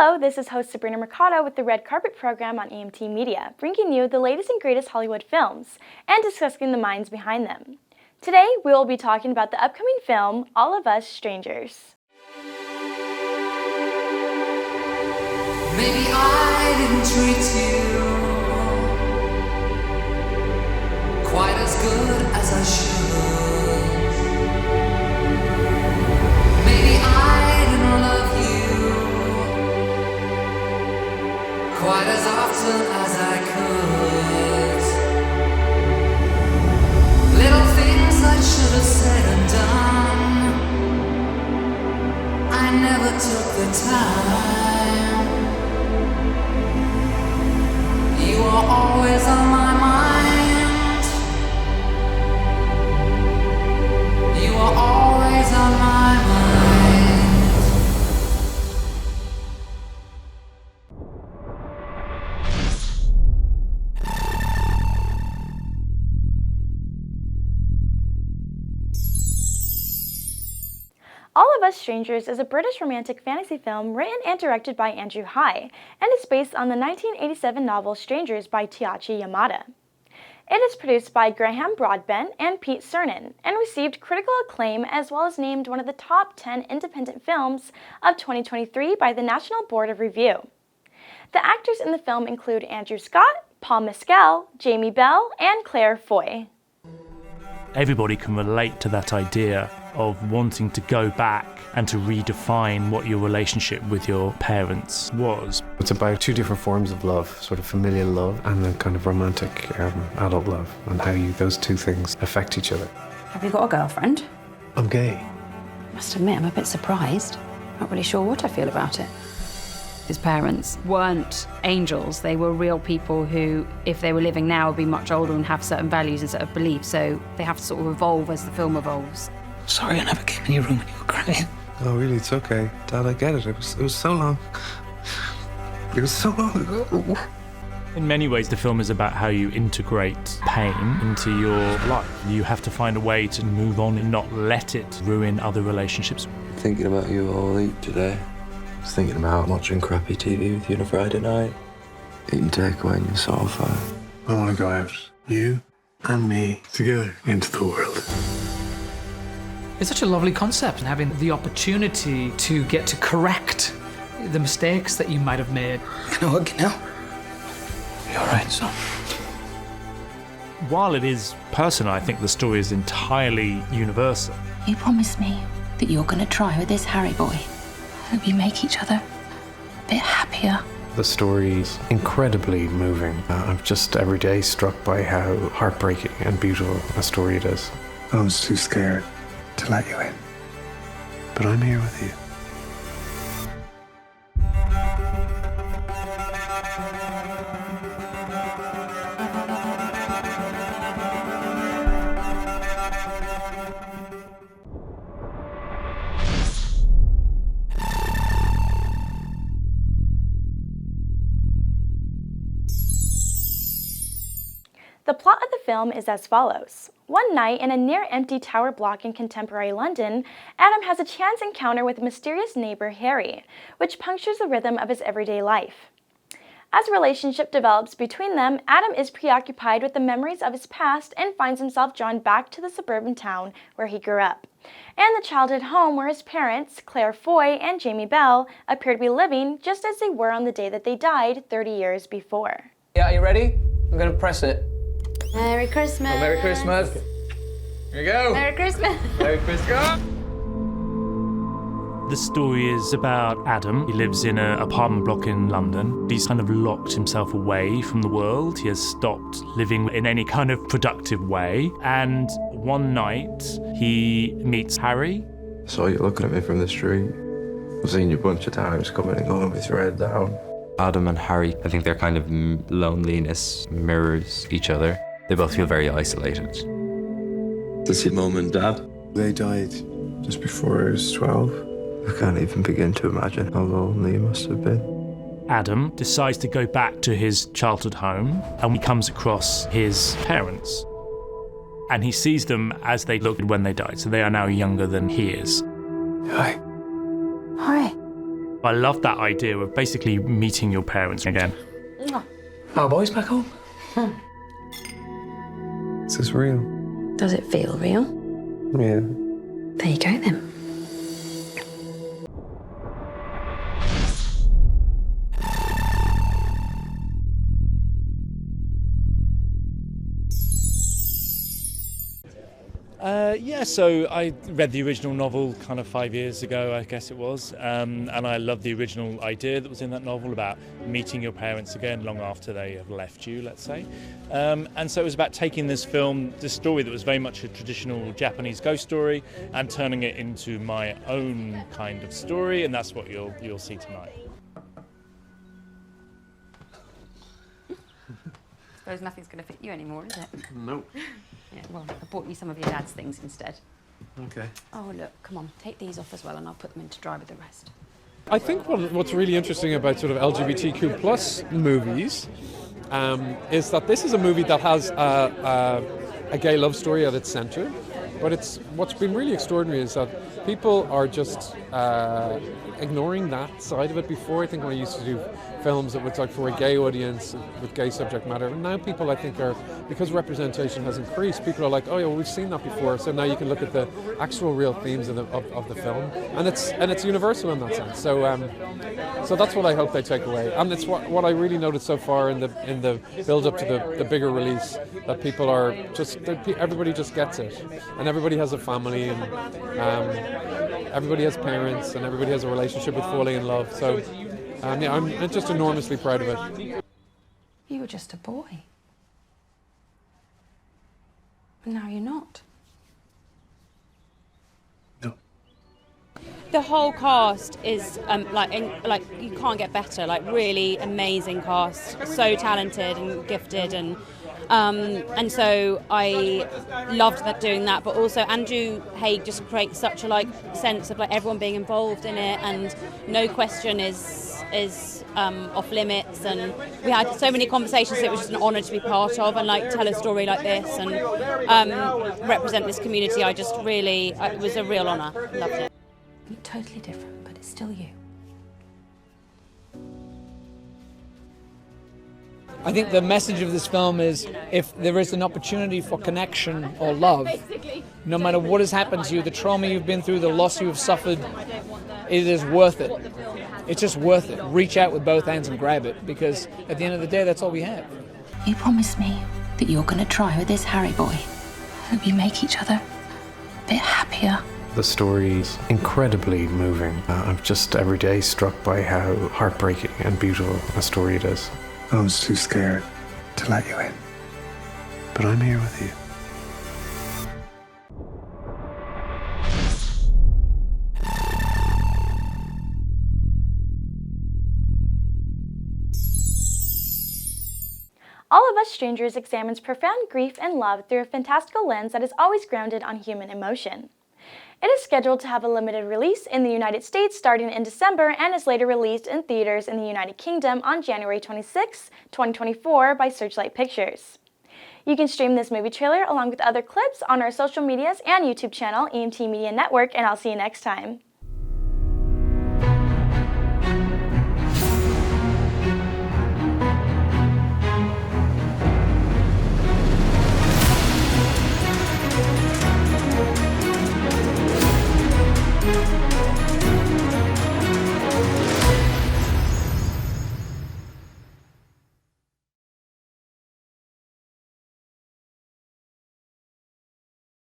Hello, this is host Sabrina Mercado with the Red Carpet program on EMT Media, bringing you the latest and greatest Hollywood films and discussing the minds behind them. Today, we will be talking about the upcoming film, All of Us Strangers. Maybe I didn't treat you quite as good as I should. Maybe I didn't love you quite as often as I could. Little things I should have said and done, I never took the time. You are always on my mind. You are always on my mind. All of Us Strangers is a British romantic fantasy film written and directed by Andrew Haigh and is based on the 1987 novel Strangers by Taichi Yamada. It is produced by Graham Broadbent and Pete Cernan and received critical acclaim as well as named one of the top 10 independent films of 2023 by the National Board of Review. The actors in the film include Andrew Scott, Paul Mescal, Jamie Bell, and Claire Foy. Everybody can relate to that idea of wanting to go back and to redefine what your relationship with your parents was. It's about two different forms of love, sort of familial love and then kind of romantic adult love, and how those two things affect each other. Have you got a girlfriend? I'm gay. I must admit, I'm a bit surprised. Not really sure what I feel about it. His parents weren't angels. They were real people who, if they were living now, would be much older and have certain values and certain beliefs. So they have to sort of evolve as the film evolves. Sorry I never came in your room when you were crying. Oh, really? It's okay. Dad, I get it. It was so long. It was so long ago. In many ways, the film is about how you integrate pain into your life. You have to find a way to move on and not let it ruin other relationships. Thinking about you all week today. I was thinking about watching crappy TV with you on a Friday night. Eating takeaway on your sofa. I want to go out, you and me, together into the world. It's such a lovely concept, and having the opportunity to get to correct the mistakes that you might have made. Can I hug you now? You're all right, son. While it is personal, I think the story is entirely universal. You promised me that you're going to try with this Harry boy. Hope you make each other a bit happier. The story's incredibly moving. I'm just every day struck by how heartbreaking and beautiful a story it is. I was too scared to let you in. But I'm here with you. The plot of the film is as follows. One night, in a near-empty tower block in contemporary London, Adam has a chance encounter with a mysterious neighbor, Harry, which punctures the rhythm of his everyday life. As a relationship develops between them, Adam is preoccupied with the memories of his past and finds himself drawn back to the suburban town where he grew up, and the childhood home where his parents, Claire Foy and Jamie Bell, appear to be living just as they were on the day that they died 30 years before. Yeah, are you ready? I'm gonna press it. Merry Christmas. Oh, Merry Christmas. Here we go. Merry Christmas. Merry Christmas. The story is about Adam. He lives in an apartment block in London. He's kind of locked himself away from the world. He has stopped living in any kind of productive way. And one night, he meets Harry. I saw you looking at me from the street. I've seen you a bunch of times coming and going with your head down. Adam and Harry, I think their kind of loneliness mirrors each other. They both feel very isolated. That's your mum and dad. They died just before I was 12. I can't even begin to imagine how lonely you must have been. Adam decides to go back to his childhood home, and he comes across his parents. And he sees them as they looked when they died, so they are now younger than he is. Hi. Hi. I love that idea of basically meeting your parents again. Our boys back home? Is this real? Does it feel real? Yeah. There you go then. Yeah, so I read the original novel kind of 5 years ago, I guess it was, and I loved the original idea that was in that novel about meeting your parents again long after they have left you, let's say. And so it was about taking this story that was very much a traditional Japanese ghost story and turning it into my own kind of story, and that's what you'll see tonight. Suppose nothing's going to fit you anymore, is it? Nope. Yeah, well, I bought you some of your dad's things instead. Okay. Oh, look, come on, take these off as well and I'll put them in to dry with the rest. I think what's really interesting about sort of LGBTQ plus movies is that this is a movie that has a gay love story at its centre, but what's been really extraordinary is that people are just ignoring that side of it. Before, I think when I used to do films that was like for a gay audience with gay subject matter, and now people I think are, because representation has increased, people are like, oh yeah, well, we've seen that before, so now you can look at the actual real themes of the film, and it's universal in that sense. So so that's what I hope they take away, and it's what I really noticed so far in the build up to the bigger release, that people are just, everybody just gets it, and everybody has a family, and everybody has parents, and everybody has a relationship with falling in love. So yeah, I'm just enormously proud of it. You were just a boy. And now you're not. No. The whole cast is like you can't get better. Like really amazing cast, so talented and gifted, and so I loved doing that. But also Andrew Haigh just creates such a sense of everyone being involved in it, and no question is off limits. And we had so many conversations. So it was just an honour to be part of and tell a story like this and represent this community. I just really, it was a real honour. Loved it. You're totally different, but it's still you. I think the message of this film is, if there is an opportunity for connection or love, no matter what has happened to you, the trauma you've been through, the loss you've suffered, it is worth it. It's just worth it. Reach out with both hands and grab it, because at the end of the day, that's all we have. You promised me that you're going to try with this Harry boy. Hope you make each other a bit happier. The story's incredibly moving. I'm just every day struck by how heartbreaking and beautiful a story it is. I was too scared to let you in. But I'm here with you. All of Us Strangers examines profound grief and love through a fantastical lens that is always grounded on human emotion. It is scheduled to have a limited release in the United States starting in December and is later released in theaters in the United Kingdom on January 26, 2024 by Searchlight Pictures. You can stream this movie trailer along with other clips on our social medias and YouTube channel, EMT Media Network, and I'll see you next time.